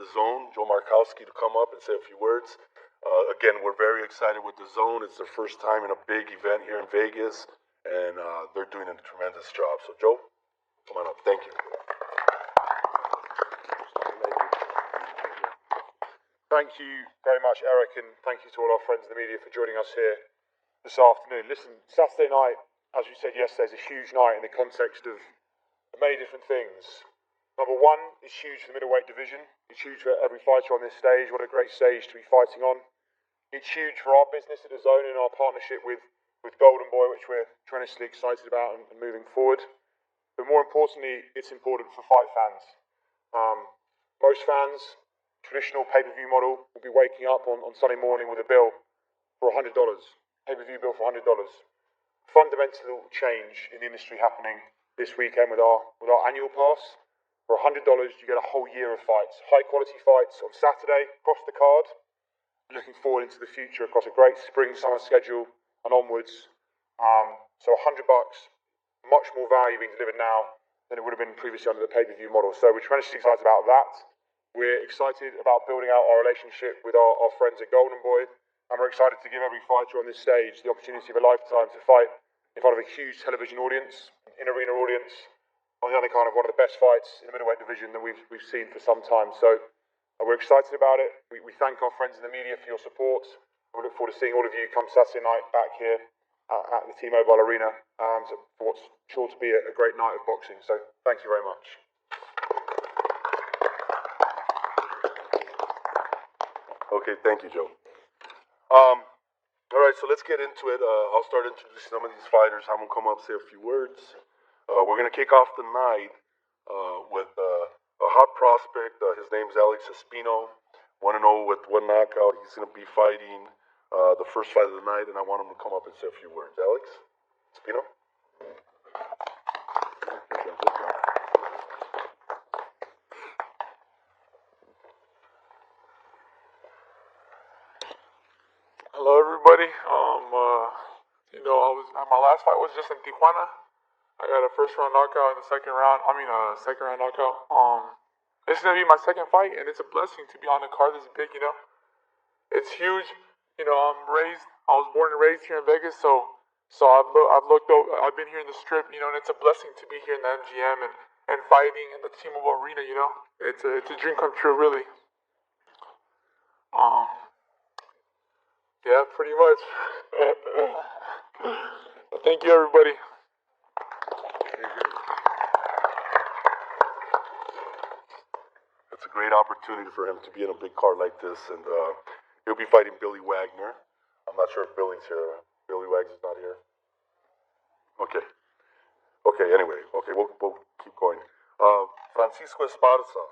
the Zone, Joe Markowski, to come up and say a few words. Again, we're very excited with the Zone. It's their first time in a big event here in Vegas, and they're doing a tremendous job. So, Joe, come on up. Thank you. Thank you very much, Eric, and thank you to all our friends in the media for joining us here this afternoon. Listen, Saturday night, as we said yesterday, is a huge night in the context of many different things. Number one, it's huge for the middleweight division. It's huge for every fighter on this stage. What a great stage to be fighting on. It's huge for our business at the Zone and our partnership with Golden Boy, which we're tremendously excited about and moving forward. But more importantly, it's important for fight fans. Most fans, traditional pay-per-view model, will be waking up on Sunday morning with a bill for $100. Pay-per-view bill for $100. Fundamental change in the industry happening this weekend with our annual pass. For $100, you get a whole year of fights. High-quality fights on Saturday, across the card. Looking forward into the future across a great spring-summer schedule and onwards. So $100, much more value being delivered now than it would have been previously under the pay-per-view model. So we're tremendously excited about that. We're excited about building out our relationship with our friends at Golden Boy, and we're excited to give every fighter on this stage the opportunity of a lifetime to fight in front of a huge television audience, in-arena audience, on the Undercard of one of the best fights in the middleweight division that we've seen for some time. So we're excited about it. We thank our friends in the media for your support. We look forward to seeing all of you come Saturday night back here at the T-Mobile Arena for what's sure to be a great night of boxing. So thank you very much. Okay, thank you, Joe. All right, so let's get into it. I'll start introducing some of these fighters. I'm going to come up and say a few words. We're going to kick off the night with a hot prospect. His name's Alex Espino, 1-0 with one knockout. He's going to be fighting the first fight of the night, and I want him to come up and say a few words. Alex Espino? Hello, everybody. My last fight was just in Tijuana. I got a first round knockout in the second round. Second round knockout. This is gonna be my second fight, and it's a blessing to be on a card this big. It's huge. I was born and raised here in Vegas, so I've been here in the Strip, and it's a blessing to be here in the MGM and fighting in the T-Mobile Arena. It's a dream come true, really. Yeah, pretty much. Thank you, everybody. It's a great opportunity for him to be in a big card like this, and he'll be fighting Billy Wagner. I'm not sure if Billy's here. Billy Wagner's not here. Okay, anyway. Okay, we'll keep going. Francisco Esparza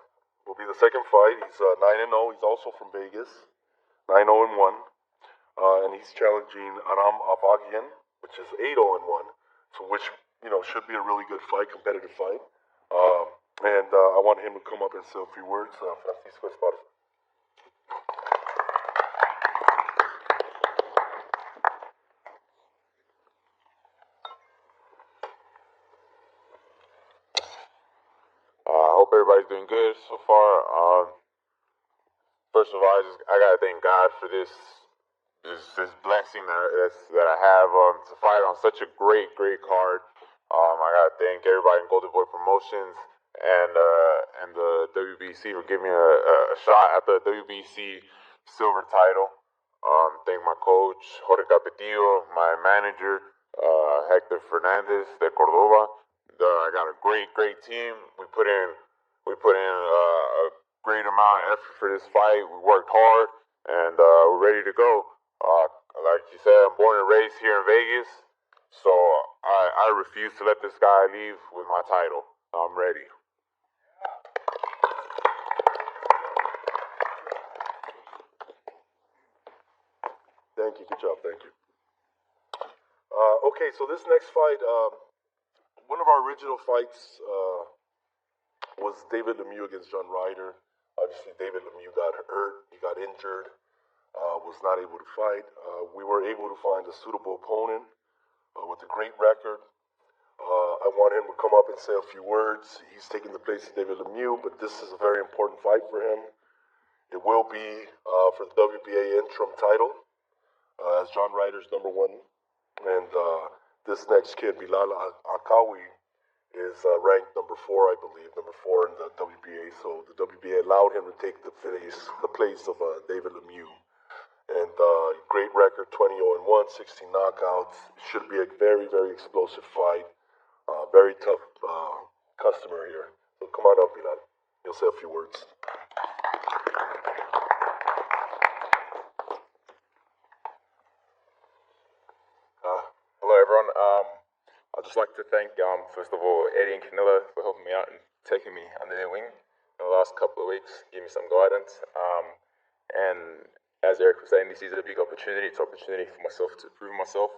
will be the second fight. He's 9-0. He's also from Vegas. 9-0-1. And he's challenging Aram Avagian, which is 8-0-1. So which, should be a really good fight, competitive fight. And I want him to come up and say a few words. Francisco Esparza. I hope everybody's doing good so far. First of all, I gotta thank God for this blessing that I have to fight on such a great card. I gotta thank everybody in Golden Boy Promotions and the WBC for giving me a shot at the WBC silver title. Thank my coach Jorge Capetillo, my manager Hector Fernandez de Cordova. I got a great team. We put in a great amount of effort for this fight. We worked hard, and we're ready to go. Like you said, I'm born and raised here in Vegas, so I refuse to let this guy leave with my title. I'm ready. Thank you. Good job. Thank you. Okay, so this next fight, one of our original fights was David Lemieux against John Ryder. Obviously, David Lemieux got hurt. He got injured. Was not able to fight. We were able to find a suitable opponent with a great record. I want him to come up and say a few words. He's taking the place of David Lemieux, but this is a very important fight for him. It will be for the WBA interim title as John Ryder's #1. And this next kid, Bilal Akawi, is ranked #4, I believe, #4 in the WBA. So the WBA allowed him to take the place of David Lemieux. And great record, 20-1, 16 knockouts. Should be a very, very explosive fight. Very tough customer here. So come on up, Bilal. You'll say a few words. Hello, everyone. I'd just like to thank, first of all, Eddie and Canelo for helping me out and taking me under their wing in the last couple of weeks, giving me some guidance. And as Eric was saying, this is a big opportunity. It's an opportunity for myself to prove myself.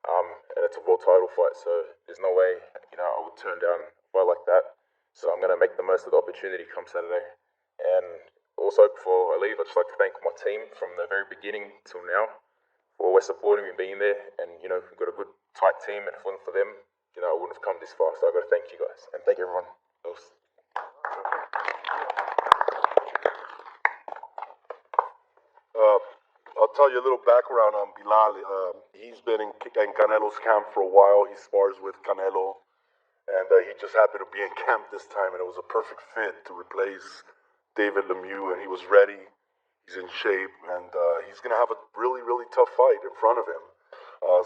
And it's a world title fight, so there's no way, I would turn down a fight like that. So I'm going to make the most of the opportunity come Saturday. And also, before I leave, I'd just like to thank my team from the very beginning till now for always supporting me, being there. And, we've got a good, tight team, and if it wasn't for them, I wouldn't have come this far. So I've got to thank you guys, and thank everyone else. I'll tell you a little background on Bilal. He's been in Canelo's camp for a while. He spars with Canelo, and he just happened to be in camp this time, and it was a perfect fit to replace David Lemieux, and he was ready. He's in shape, and he's going to have a really, really tough fight in front of him.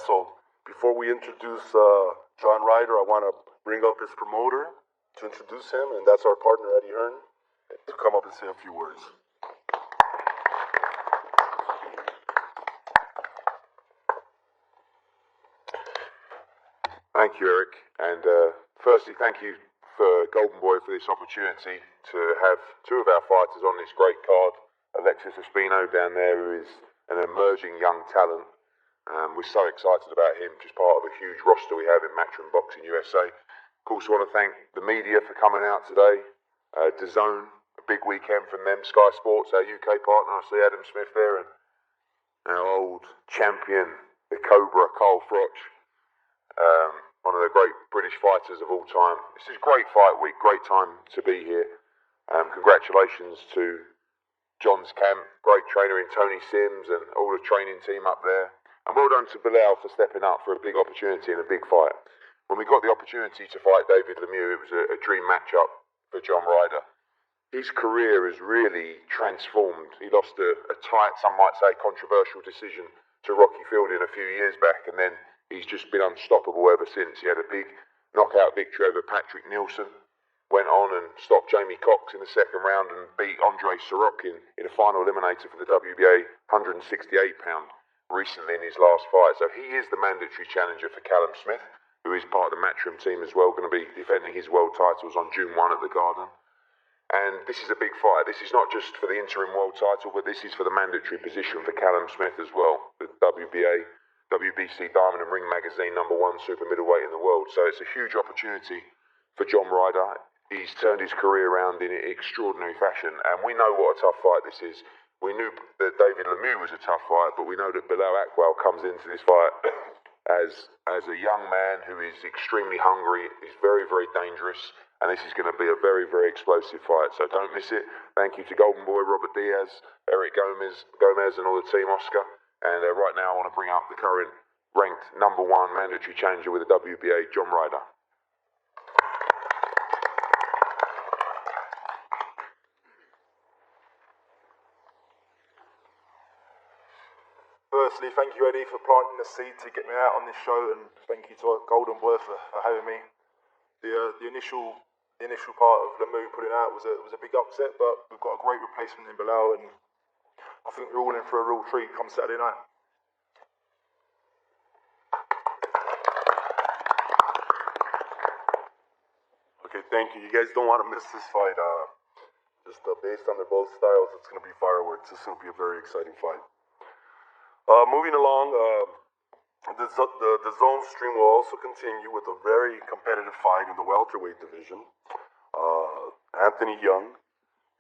So before we introduce John Ryder, I want to bring up his promoter to introduce him, and that's our partner, Eddie Hearn, to come up and say a few words. Thank you, Eric. And firstly, thank you for Golden Boy for this opportunity to have two of our fighters on this great card. Alexis Espino down there, who is an emerging young talent. We're so excited about him, just part of a huge roster we have in Matchroom Boxing USA. Of course, I want to thank the media for coming out today. DAZN, a big weekend from them. Sky Sports, our UK partner. I see Adam Smith there, and our old champion, the Cobra, Carl Froch. One of the great British fighters of all time. This is a great fight week, great time to be here. Congratulations to John's camp, great trainer in Tony Sims and all the training team up there. And well done to Bilal for stepping up for a big opportunity and a big fight. When we got the opportunity to fight David Lemieux, it was a dream matchup for John Ryder. His career has really transformed. He lost a tight, some might say controversial decision to Rocky Fielding a few years back, and then he's just been unstoppable ever since. He had a big knockout victory over Patrick Nielsen, went on and stopped Jamie Cox in the second round and beat Andre Sorokin in a final eliminator for the WBA 168-pound recently in his last fight. So he is the mandatory challenger for Callum Smith, who is part of the Matchroom team as well, going to be defending his world titles on June 1 at the Garden. And this is a big fight. This is not just for the interim world title, but this is for the mandatory position for Callum Smith as well, the WBA, WBC Diamond and Ring Magazine #1 super middleweight in the world. So it's a huge opportunity for John Ryder. He's turned his career around in extraordinary fashion, and we know what a tough fight this is. We knew that David Lemieux was a tough fight, but we know that Bilal Akwal comes into this fight as a young man who is extremely hungry, is very, very dangerous, and this is going to be a very, very explosive fight. So don't miss it. Thank you to Golden Boy, Robert Diaz, Eric Gomez, and all the team, Oscar. And right now I want to bring up the current ranked #1 mandatory challenger with the WBA, John Ryder. Firstly, thank you, Eddie, for planting the seed to get me out on this show, and thank you to Golden Boy for having me. The initial part of Lemieux putting out was a big upset, but we've got a great replacement in Bilal, and I think we're all in for a real treat come Saturday night. Okay, thank you. You guys don't want to miss this fight. Just based on their both styles, it's going to be fireworks. It's going to be a very exciting fight. Moving along, the zone stream will also continue with a very competitive fight in the welterweight division. Anthony Young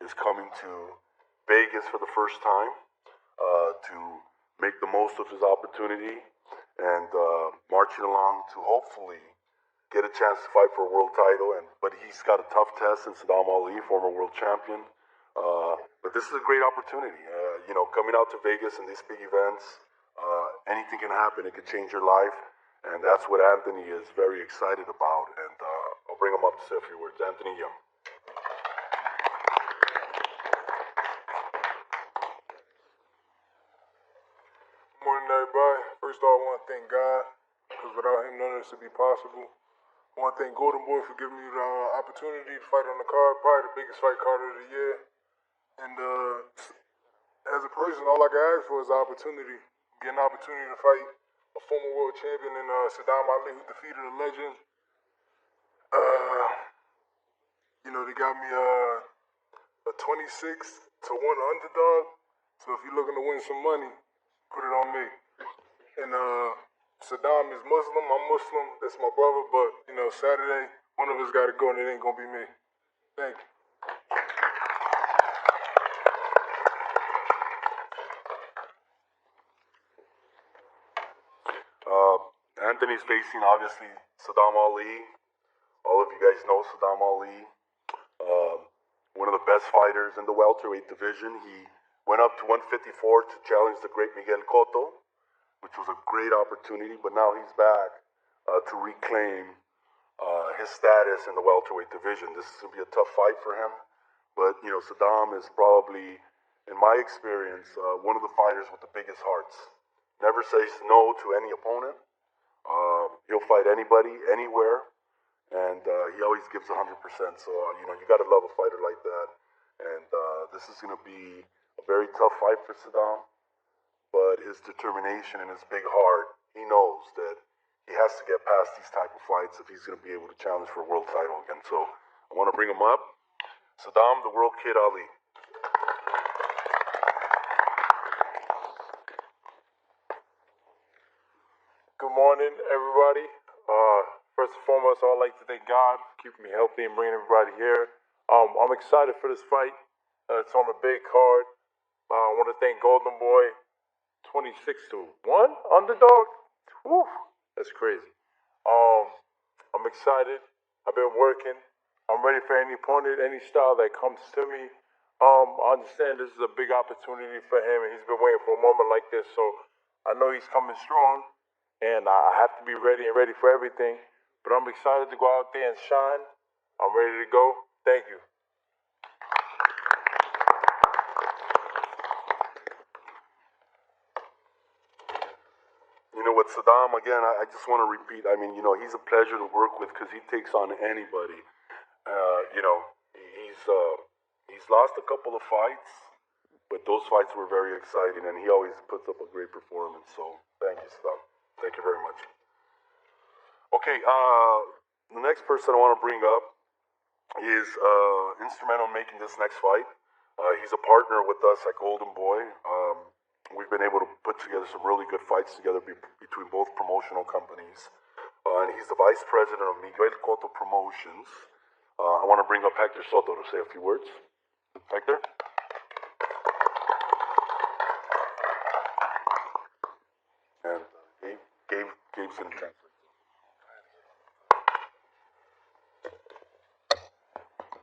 is coming to Vegas for the first time to make the most of his opportunity and marching along to hopefully get a chance to fight for a world title. But he's got a tough test in Saddam Ali, former world champion, But this is a great opportunity. Coming out to Vegas and these big events, anything can happen. It could change your life. And that's what Anthony is very excited about. And I'll bring him up to say a few words. Anthony Young. Good morning, everybody. First of all, I want to thank God, because without him, none of this would be possible. I want to thank Golden Boy for giving me the opportunity to fight on the card, probably the biggest fight card of the year. And as a person, all I can ask for is the opportunity. Get an opportunity to fight a former world champion in Saddam Ali, who defeated a legend. They got me a 26-1 underdog. So if you're looking to win some money, put it on me. And Saddam is Muslim, I'm Muslim, that's my brother, but Saturday, one of us gotta go and it ain't gonna be me. Thank you. Anthony's facing, obviously, Saddam Ali. All of you guys know Saddam Ali. One of the best fighters in the welterweight division. He went up to 154 to challenge the great Miguel Cotto, which was a great opportunity, but now he's back to reclaim his status in the welterweight division. This is going to be a tough fight for him, but Saddam is probably, in my experience, one of the fighters with the biggest hearts. Never says no to any opponent. He'll fight anybody, anywhere, and he always gives 100%. So you got to love a fighter like that. And this is going to be a very tough fight for Saddam. But his determination and his big heart, he knows that he has to get past these type of fights if he's going to be able to challenge for a world title again. So I want to bring him up. Saddam, the World Kid Ali. Good morning, everybody. First and foremost, I'd like to thank God for keeping me healthy and bringing everybody here. I'm excited for this fight. It's on a big card. I want to thank Golden Boy. 26-1 underdog. Whew, that's crazy. I'm excited. I've been working. I'm ready for any opponent, any style that comes to me. I understand this is a big opportunity for him, and he's been waiting for a moment like this. So I know he's coming strong, and I have to be ready and ready for everything. But I'm excited to go out there and shine. I'm ready to go. Thank you. With Saddam, again, I just want to repeat, he's a pleasure to work with because he takes on anybody. He's lost a couple of fights, but those fights were very exciting, and he always puts up a great performance. So thank you, Saddam. Thank you very much. Okay, the next person I want to bring up is instrumental in making this next fight. He's a partner with us at Golden Boy. We've been able to put together some really good fights together between both promotional companies. And he's the vice president of Miguel Cotto Promotions. I want to bring up Hector Soto to say a few words. Hector? And Gabe's going to translate.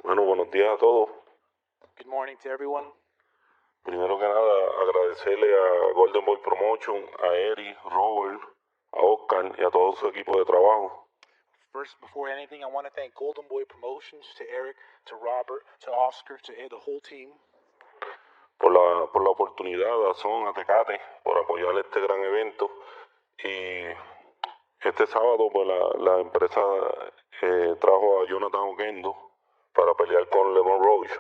Bueno, buenos días a todos. Good morning to everyone. Primero que nada, agradecerle a Golden Boy Promotion, a Eri, Robert, a Oscar y a todo su equipo de trabajo. First, before anything, I want to thank Golden Boy Promotions, to Eric, to Robert, to Oscar, to the whole team. Por la oportunidad, a Son, a Tecate, por apoyar este gran evento. Y este sábado, pues la empresa trajo a Jonathan Oquendo para pelear con Lemon Roach.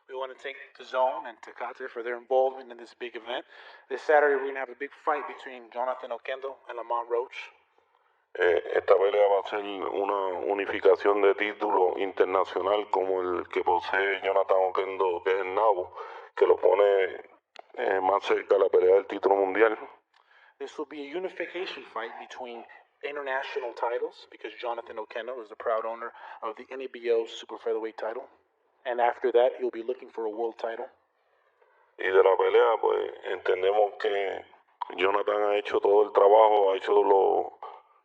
We want to thank the Zone and Tecate for their involvement in this big event. This Saturday, we're going to have a big fight between Jonathan Oquendo and Lamont Roach. Esta pelea va a ser una unificación de título internacional como el que posee Jonathan Oquendo, que es el Nabo, que lo pone más cerca de la pelea del título mundial. This will be a unification fight between international titles, because Jonathan Oquendo is the proud owner of the NABO Super Featherweight title. And after that, he'll be looking for a world title. Y de la pelea, pues entendemos que Jonathan ha hecho todo el trabajo, ha hecho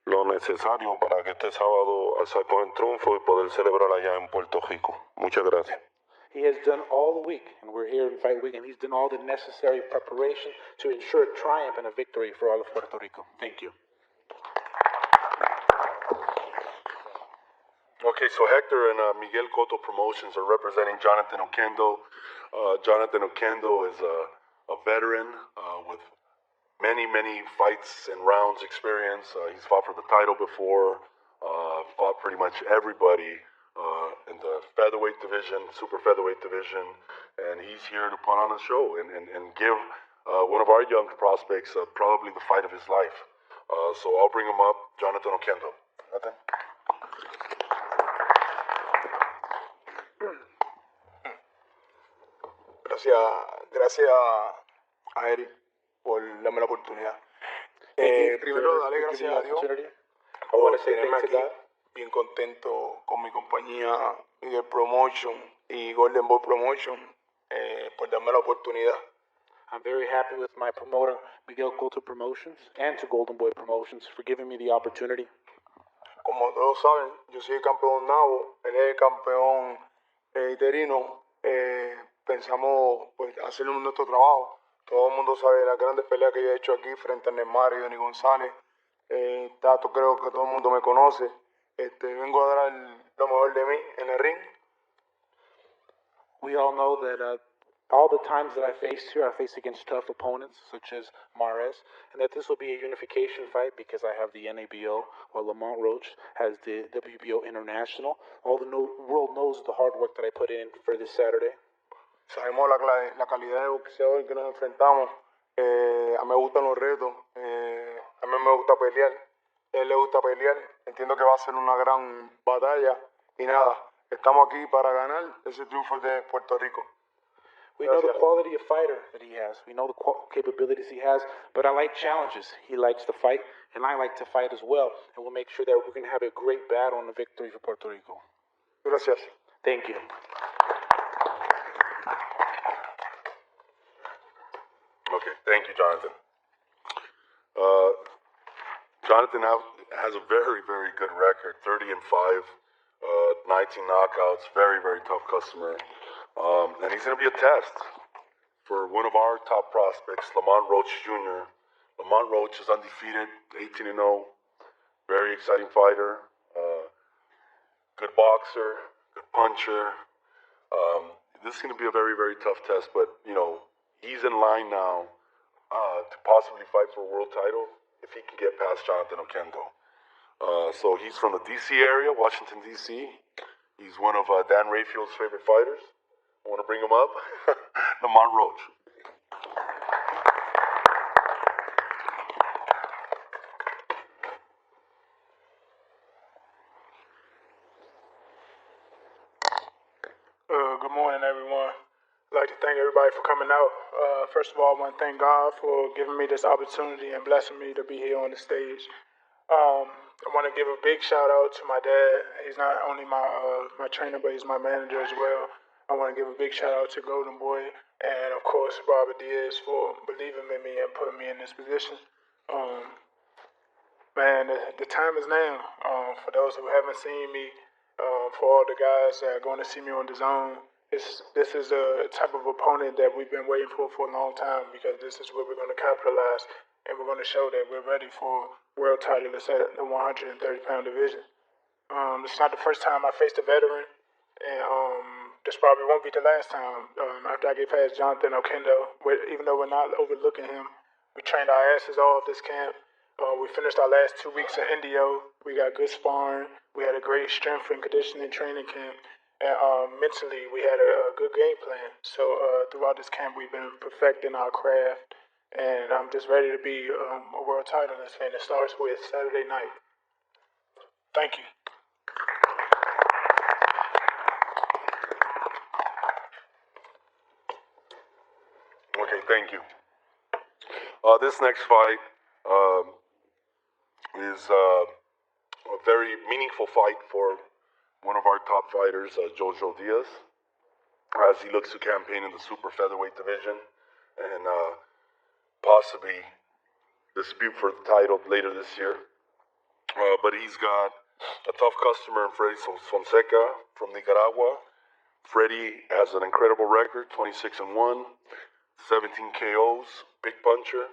lo necesario para que este sábado alzar con el triunfo y poder celebrar allá en Puerto Rico. Muchas gracias. He has done all the week, and we're here in Fight Week, and he's done all the necessary preparation to ensure triumph and a victory for all of Puerto Rico. Thank you. Okay, so Hector and Miguel Cotto Promotions are representing Jonathan Oquendo. Jonathan Oquendo is a veteran with many fights and rounds experience. He's fought for the title before, fought pretty much everybody in the featherweight division, super featherweight division, and he's here to put on a show and give one of our young prospects probably the fight of his life. So I'll bring him up, Jonathan Oquendo. Jonathan? Gracias a Eric por darme la oportunidad. Primero, darle gracias a Dios por tenerme aquí, bien contento con mi compañía Miguel Promotion y Golden Boy Promotion por darme la oportunidad. I'm very happy with my promoter, Miguel Cotto Promotions, and to Golden Boy Promotions for giving me the opportunity. Como todos saben, yo soy el campeón nabo, él es el campeón interino. Pensamos pues, hacer nuestro trabajo. Todo el mundo sabe las grandes peleas que yo he hecho aquí frente a Neymar y Dani González. Tato, creo que todo el mundo me conoce. Vengo a dar lo mejor de mí en el ring. We all know that all the times that I faced here, I faced against tough opponents such as Mares, and that this will be a unification fight because I have the NABO, while Lamont Roach has the WBO International. All the world knows the hard work that I put in for this Saturday. Sabemos la calidad de boxeador que nos enfrentamos. A mí me gustan los retos. A mí me gusta pelear. A él le gusta pelear. Entiendo que va a ser una gran batalla. Y nada, estamos aquí para ganar ese triunfo de Puerto Rico. We know the quality of fighter that he has. We know the capabilities he has. But I like challenges. He likes to fight, and I like to fight as well. And we'll make sure that we're going to have a great battle and a victory for Puerto Rico. Gracias. Thank you. Okay, thank you, Jonathan. Jonathan has a very good record, 30-5, 19 knockouts, very tough customer. And he's going to be a test for one of our top prospects, Lamont Roach Jr. Lamont Roach is undefeated, 18-0, very exciting fighter, good boxer, good puncher. This is going to be a very tough test, but, you know, he's in line now to possibly fight for a world title if he can get past Jonathan Oquendo. So he's from the D.C. area, Washington, D.C. He's one of Dan Rayfield's favorite fighters. I want to bring him up, Lamont Roach. Good morning, everyone. I'd like to thank everybody for coming out. First of all, I want to thank God for giving me this opportunity and blessing me to be here on the stage. I want to give a big shout out to my dad. He's not only my trainer, but he's my manager as well. I want to give a big shout out to Golden Boy and, of course, Robert Diaz for believing in me and putting me in this position. Man, the time is now. For those who haven't seen me, for all the guys that are going to see me on the zone, this is a type of opponent that we've been waiting for a long time because this is where we're going to capitalize and we're going to show that we're ready for world title at the 130-pound division. It's not the first time I faced a veteran, and this probably won't be the last time. After I get past Jonathan Oquendo, even though we're not overlooking him, we trained our asses off this camp. We finished our last 2 weeks in Indio. We got good sparring. We had a great strength and conditioning training camp. And mentally, we had a good game plan. So throughout this camp, we've been perfecting our craft. And I'm just ready to be a world titleist. And it starts with Saturday night. Thank you. Okay, thank you. This next fight is a very meaningful fight for one of our top fighters, Jojo Diaz, as he looks to campaign in the super featherweight division and possibly dispute for the title later this year. But he's got a tough customer in Freddy Fonseca from Nicaragua. Freddie has an incredible record, 26-1, 17 KOs, big puncher.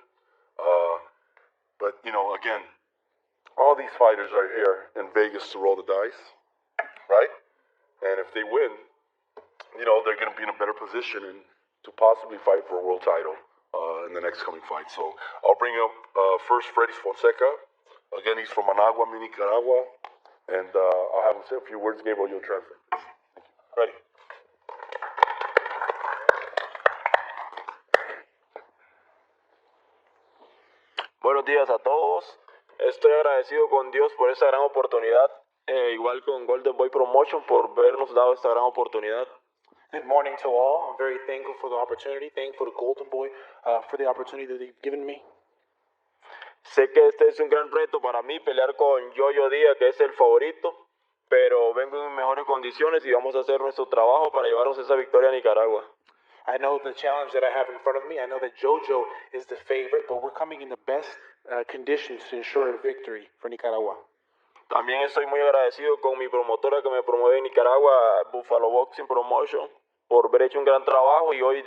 But, you know, again, all these fighters are here in Vegas to roll the dice, right? And if they win, you know, they're going to be in a better position and to possibly fight for a world title in the next coming fight. So I'll bring up first Freddy Fonseca. Again, he's from Managua, Nicaragua. And I'll have him say a few words. Gabriel, you'll translate. Thank you. Ready? Buenos días a todos. Estoy agradecido con Dios por esta gran oportunidad. Igual con Golden Boy Promotion por vernos dado esta gran oportunidad. Good morning to all. I'm very thankful for the opportunity. Thankful to Golden Boy for the opportunity that they've given me. Sé que este es un gran reto para mí, pelear con Yoyo Díaz, que es el favorito, pero vengo en mejores condiciones y vamos a hacer nuestro trabajo para llevarnos esa victoria a Nicaragua. I know the challenge that I have in front of me. I know that JoJo is the favorite, but we're coming in the best conditions to ensure a victory for Nicaragua. También estoy muy agradecido con mi promotora que me promueve en Nicaragua, Buffalo Boxing Promotion, por haber hecho un gran trabajo y hoy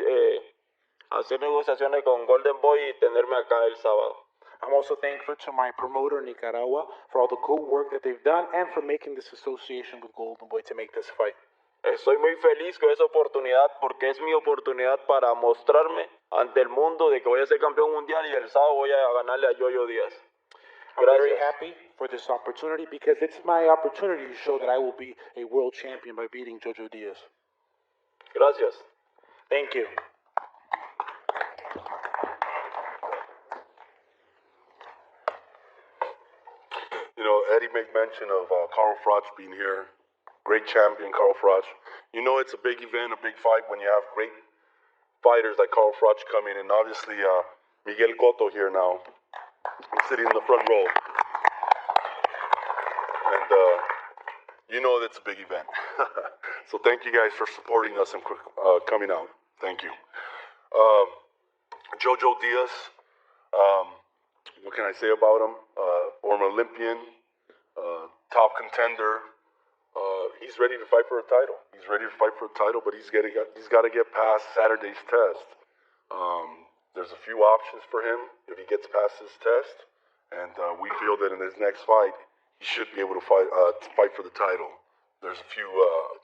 hacer negociaciones con Golden Boy y tenerme acá el sábado. I'm also thankful to my promoter in Nicaragua for all the good work that they've done and for making this association with Golden Boy to make this fight. Estoy muy feliz con esa oportunidad porque es mi oportunidad para mostrarme ante el mundo de que voy a ser campeón mundial y el sábado voy a ganarle a Yoyo Díaz. I'm very happy for this opportunity because it's my opportunity to show that I will be a world champion by beating Jojo Diaz. Gracias. Thank you. You know, Eddie made mention of Carl Froch being here. Great champion, Carl Froch. You know it's a big event, a big fight when you have great fighters like Carl Froch coming in. Obviously, Miguel Cotto here now. He's sitting in the front row. And you know that's a big event. So thank you guys for supporting us and coming out. Thank you. Jojo Diaz. What can I say about him? Former Olympian, top contender. He's ready to fight for a title. He's ready to fight for a title, but he's got to get past Saturday's test. There's a few options for him if he gets past his test, and we feel that in his next fight, he should be able to fight for the title. There's a few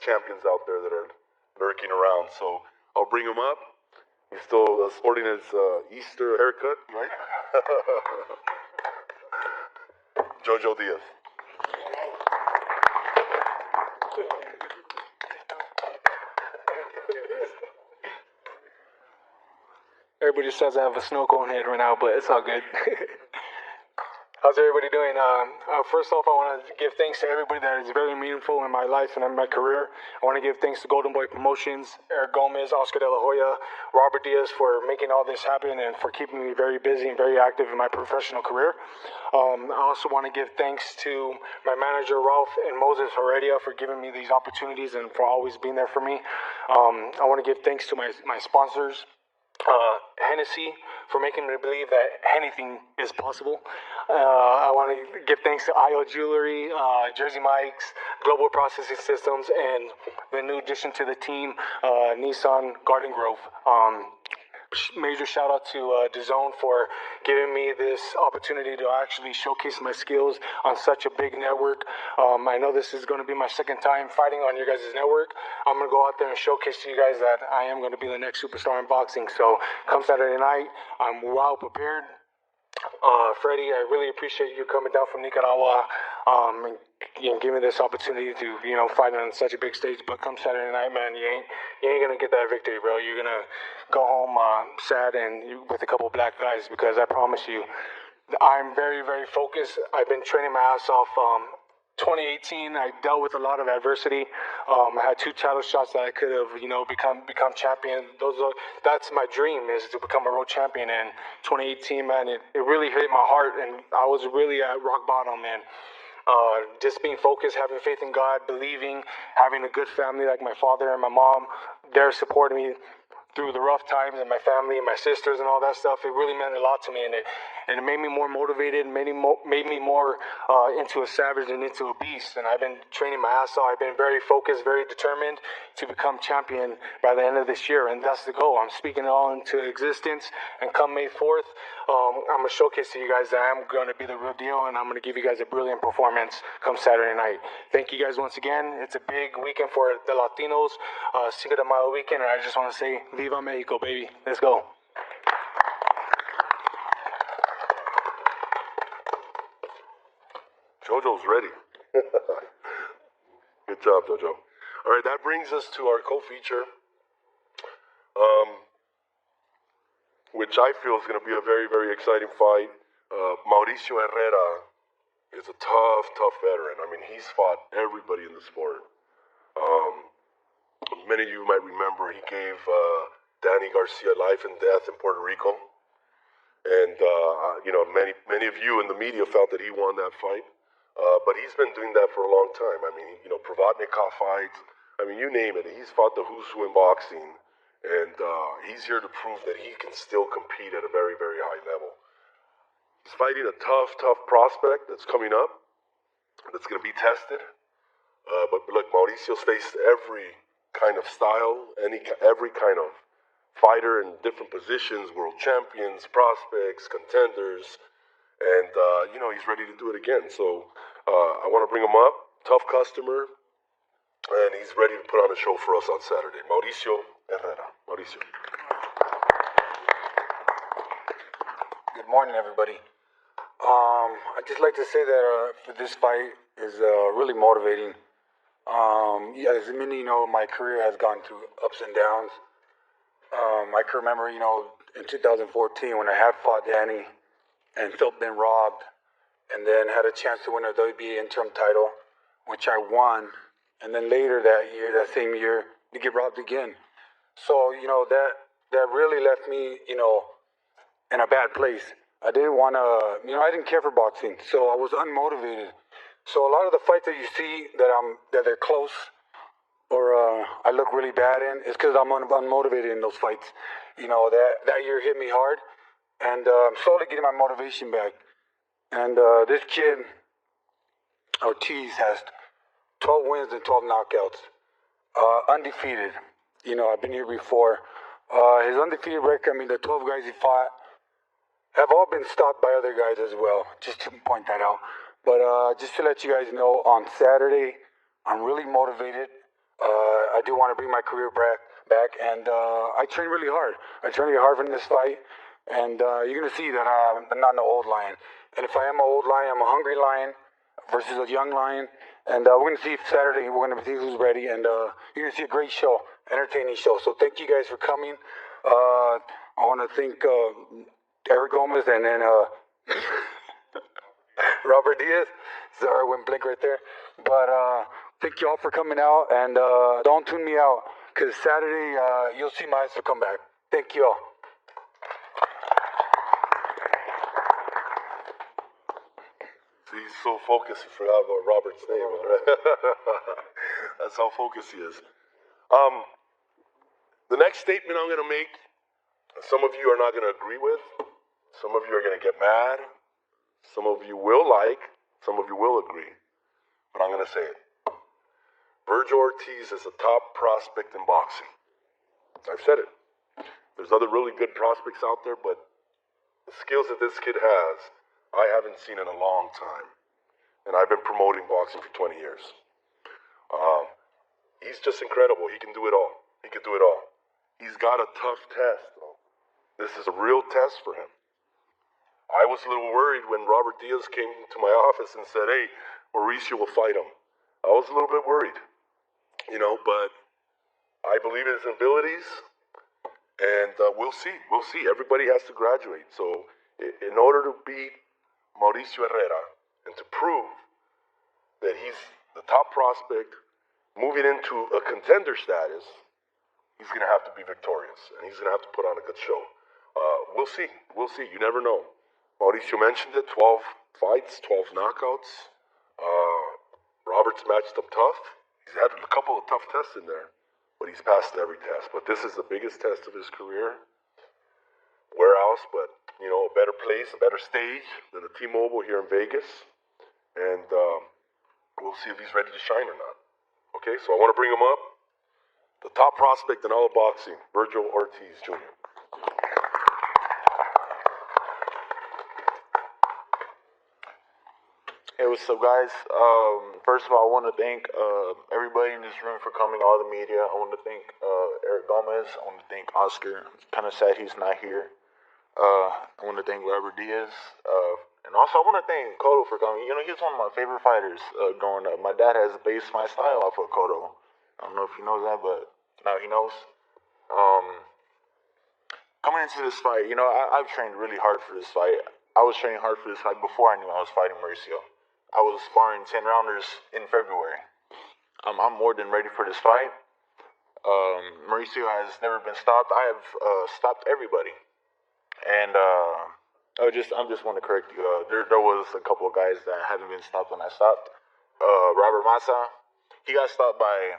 champions out there that are lurking around, so I'll bring him up. He's still sporting his Easter haircut, right? Jojo Diaz. Everybody says I have a snow cone head right now, but it's all good. How's everybody doing? First off, I want to give thanks to everybody that is very meaningful in my life and in my career. I want to give thanks to Golden Boy Promotions, Eric Gomez, Oscar De La Hoya, Robert Diaz for making all this happen and for keeping me very busy and very active in my professional career. I also want to give thanks to my manager, Ralph and Moses Heredia, for giving me these opportunities and for always being there for me. I want to give thanks to my sponsors, Hennessy, for making me believe that anything is possible. I want to give thanks to IO Jewelry, Jersey Mike's, Global Processing Systems, and the new addition to the team, Nissan Garden Grove. Major shout out to DAZN for giving me this opportunity to actually showcase my skills on such a big network. I know this is going to be my second time fighting on your guys' network. I'm going to go out there and showcase to you guys that I am going to be the next superstar in boxing. So come Saturday night, I'm well prepared. Freddie, I really appreciate you coming down from Nicaragua and giving me this opportunity to, fight on such a big stage. But come Saturday night, man, you ain't gonna get that victory, bro. You're gonna go home sad and with a couple black guys, because I promise you, I'm very, very focused. I've been training my ass off. 2018, I dealt with a lot of adversity. I had 2 title shots that I could have, become champion. That's my dream, is to become a world champion. And 2018, man, it really hit my heart, and I was really at rock bottom, man. Just being focused, having faith in God, believing, having a good family like my father and my mom, they're supporting me through the rough times, and my family and my sisters and all that stuff. It really meant a lot to me, and and it made me more motivated, made me more into a savage and into a beast. And I've been training my ass off. I've been very focused, very determined to become champion by the end of this year, and that's the goal. I'm speaking it all into existence, and come May 4th, I'm going to showcase to you guys that I'm going to be the real deal, and I'm going to give you guys a brilliant performance come Saturday night. Thank you guys once again. It's a big weekend for the Latinos, Cinco de Mayo weekend, and I just want to say, Viva Mexico, baby. Let's go. Jojo's ready. Good job, Jojo. All right, that brings us to our co-feature, which I feel is going to be a very, very exciting fight. Mauricio Herrera is a tough veteran. I mean, he's fought everybody in the sport. Many of you might remember he gave Danny Garcia life and death in Puerto Rico. And, many of you in the media felt that he won that fight. But he's been doing that for a long time. I mean, Provodnikov fights. I mean, you name it. He's fought the who's who in boxing. And he's here to prove that he can still compete at a very, very high level. He's fighting a tough prospect that's coming up, that's going to be tested. But look, Mauricio's faced every kind of style, every kind of fighter in different positions, world champions, prospects, contenders, and he's ready to do it again. So I want to bring him up, tough customer, and he's ready to put on a show for us on Saturday. Mauricio Herrera. Mauricio. Good morning, everybody. I'd just like to say that for this fight is really motivating. As many know, my career has gone through ups and downs. I can remember, in 2014 when I had fought Danny and felt been robbed, and then had a chance to win a WBA interim title, which I won, and then later that same year, to get robbed again. So, that really left me, in a bad place. I didn't want to, I didn't care for boxing, so I was unmotivated. So a lot of the fights that you see that they're close, or I look really bad in, is because I'm unmotivated in those fights. That year hit me hard, and I'm slowly getting my motivation back. And this kid, Ortiz, has 12 wins and 12 knockouts, undefeated. I've been here before. His undefeated record, the 12 guys he fought have all been stopped by other guys as well, just to point that out. But just to let you guys know, on Saturday, I'm really motivated. I do want to bring my career back, and I train really hard. I train really hard for this fight, and you're going to see that I'm not an old lion. And if I am an old lion, I'm a hungry lion versus a young lion. And we're going to see Saturday, we're going to see who's ready, and you're going to see a great show, entertaining show. So thank you guys for coming. I want to thank Eric Gomez and then Robert Diaz. Sorry, I went blank right there. But thank you all for coming out, and don't tune me out, because Saturday you'll see my ass come back. Thank you all. He's so focused, he forgot about Robert's name. That's how focused he is. The next statement I'm going to make, some of you are not going to agree with. Some of you are going to get mad. Some of you will like. Some of you will agree. But I'm going to say it. Virgil Ortiz is a top prospect in boxing. I've said it. There's other really good prospects out there, but the skills that this kid has, I haven't seen in a long time. And I've been promoting boxing for 20 years. He's just incredible. He can do it all. He can do it all. He's got a tough test, though. This is a real test for him. I was a little worried when Robert Diaz came to my office and said, hey, Mauricio will fight him. I was a little bit worried, but I believe in his abilities, and we'll see. We'll see. Everybody has to graduate. So in order to beat Mauricio Herrera and to prove that he's the top prospect moving into a contender status, he's going to have to be victorious, and he's going to have to put on a good show. We'll see. We'll see. You never know. Mauricio mentioned it, 12 fights, 12 knockouts. Robert's matched him tough. He's had a couple of tough tests in there, but he's passed every test. But this is the biggest test of his career. warehouse, but a better place, a better stage than the T-Mobile here in Vegas, and we'll see if he's ready to shine or not. Okay, so I want to bring him up. The top prospect in all of boxing, Virgil Ortiz Jr. Hey, what's up, guys? First of all, I want to thank everybody in this room for coming, all the media. I want to thank Eric Gomez. I want to thank Oscar. I'm kind of sad he's not here. I want to thank Robert Diaz. And also, I want to thank Cotto for coming. He's one of my favorite fighters growing up. My dad has based my style off of Cotto. I don't know if he knows that, but now he knows. Coming into this fight, I've trained really hard for this fight. I was training hard for this fight before I knew I was fighting Mauricio. I was sparring 10 rounders in February. I'm more than ready for this fight. Mauricio has never been stopped. I have stopped everybody. And I just want to correct you. There was a couple of guys that haven't been stopped when I stopped. Robert Massa, he got stopped by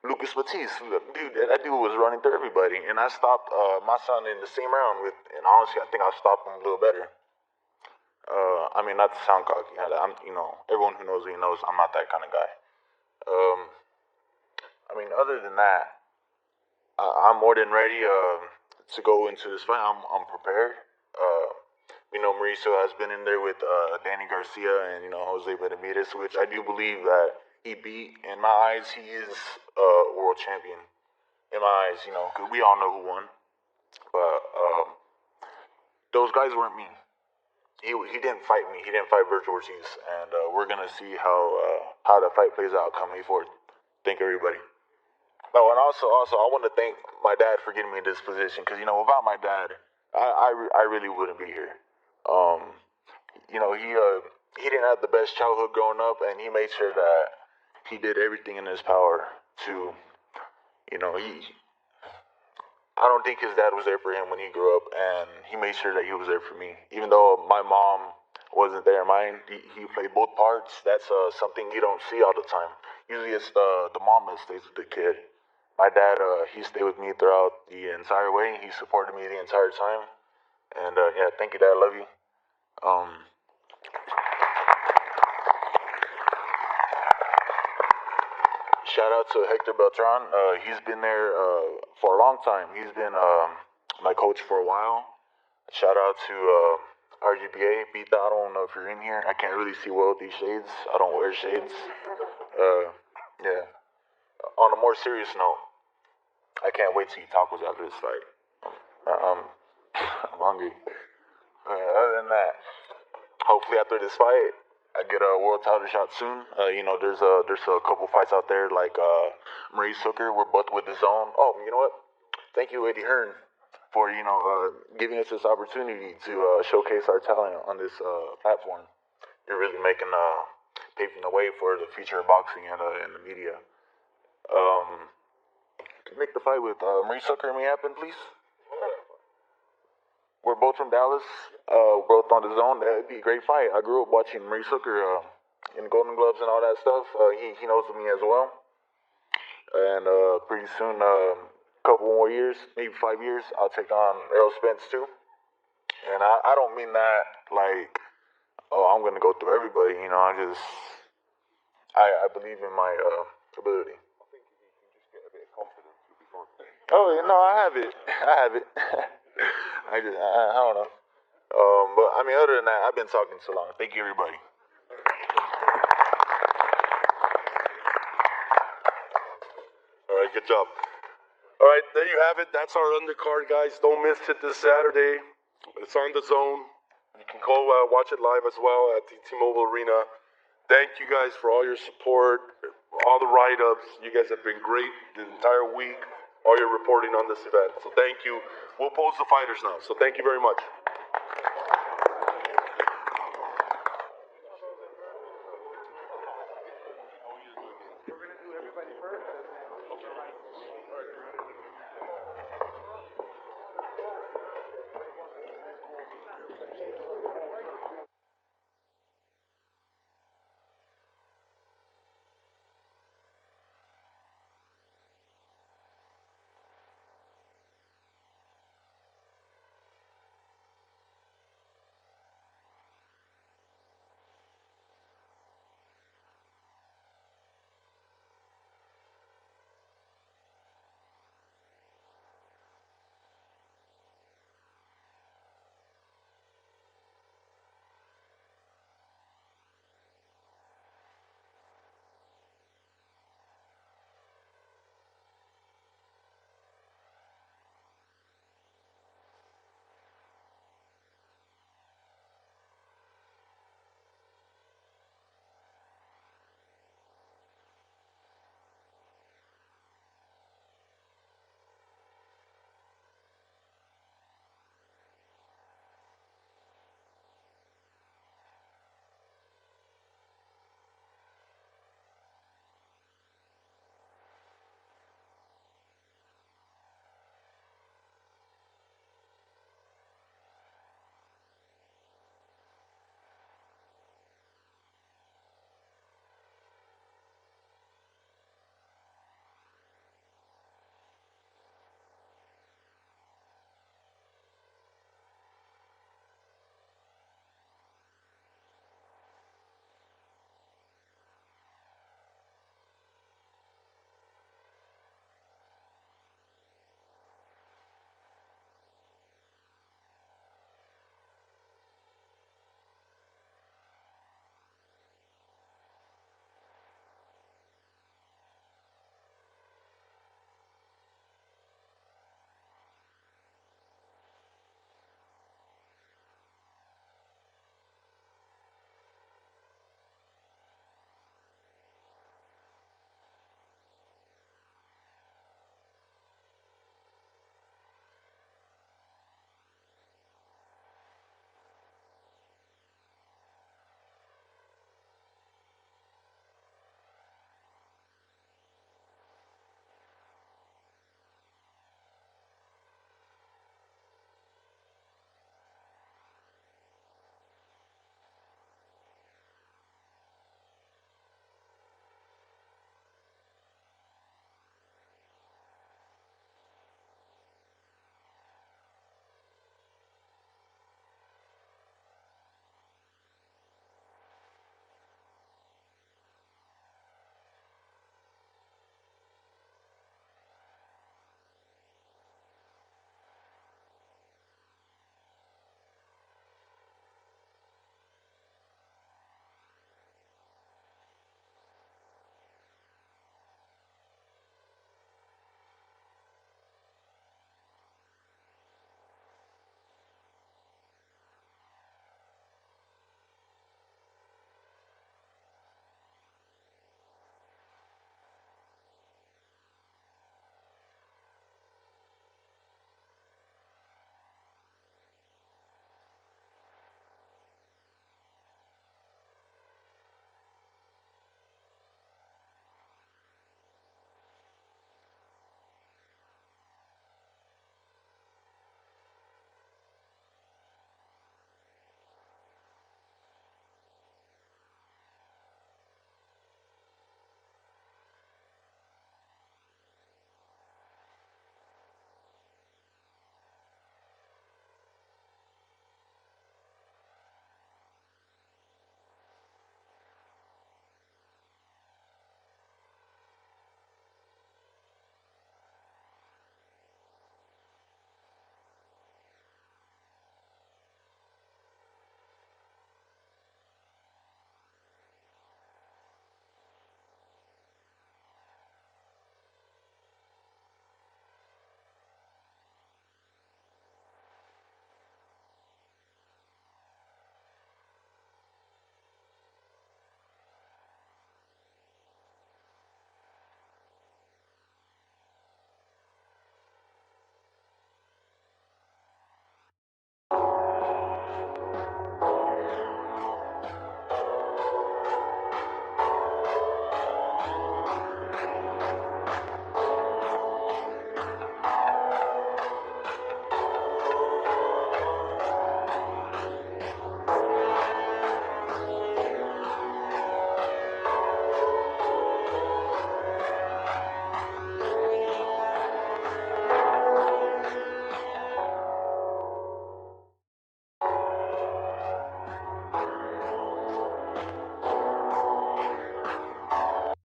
Lucas Batiste. Dude, that dude was running through everybody. And I stopped Massa in the same round and honestly, I think I stopped him a little better. Not to sound cocky. Everyone who knows me knows I'm not that kind of guy. Other than that, I'm more than ready to go into this fight. I'm prepared. Mauricio has been in there with Danny Garcia and Jose Benavidez, which I do believe that he beat. In my eyes, he is world champion. In my eyes, because we all know who won. But those guys weren't me. He didn't fight me. He didn't fight Virgil Ortiz, and we're gonna see how the fight plays out come May 4th. Thank everybody. Oh, and also, I want to thank my dad for getting me in this position, because without my dad, I really wouldn't be here. He didn't have the best childhood growing up, and he made sure that he did everything in his power to, I don't think his dad was there for him when he grew up, and he made sure that he was there for me. Even though my mom wasn't there, he played both parts. That's something you don't see all the time. Usually it's the mom that stays with the kid. My dad, he stayed with me throughout the entire way. He supported me the entire time. And thank you, Dad. I love you. Shout out to Hector Beltran. He's been there for a long time. He's been my coach for a while. Shout out to RGBA. Pita, I don't know if you're in here. I can't really see well with these shades. I don't wear shades. On a more serious note, I can't wait to eat tacos after this fight. I'm hungry. Other than that, hopefully after this fight, I get a world title shot soon. There's a couple fights out there like Maurice Hooker. We're both with the zone. Oh, you know what? Thank you, Eddie Hearn, for giving us this opportunity to showcase our talent on this platform. You're really paving the way for the future of boxing and the media. Can make the fight with Maurice Hooker and me happen, please? We're both from Dallas, both on the zone. That'd be a great fight. I grew up watching Maurice Hooker in Golden Gloves and all that stuff. He knows of me as well. And pretty soon, couple more years, maybe 5 years, I'll take on Errol Spence too. And I don't mean that like, I'm going to go through everybody. I believe in my ability. I think if you can just get a bit of confidence, you'll be fine. Oh, no, I have it. I don't know. But other than that, I've been talking so long. Thank you, everybody. All right, good job. All right, there you have it. That's our undercard, guys. Don't miss it this Saturday. It's on the zone. You can go watch it live as well at the T-Mobile Arena. Thank you guys for all your support, all the write-ups. You guys have been great the entire week. All your reporting on this event. So thank you. We'll pose the fighters now. So thank you very much. We're gonna do everybody first.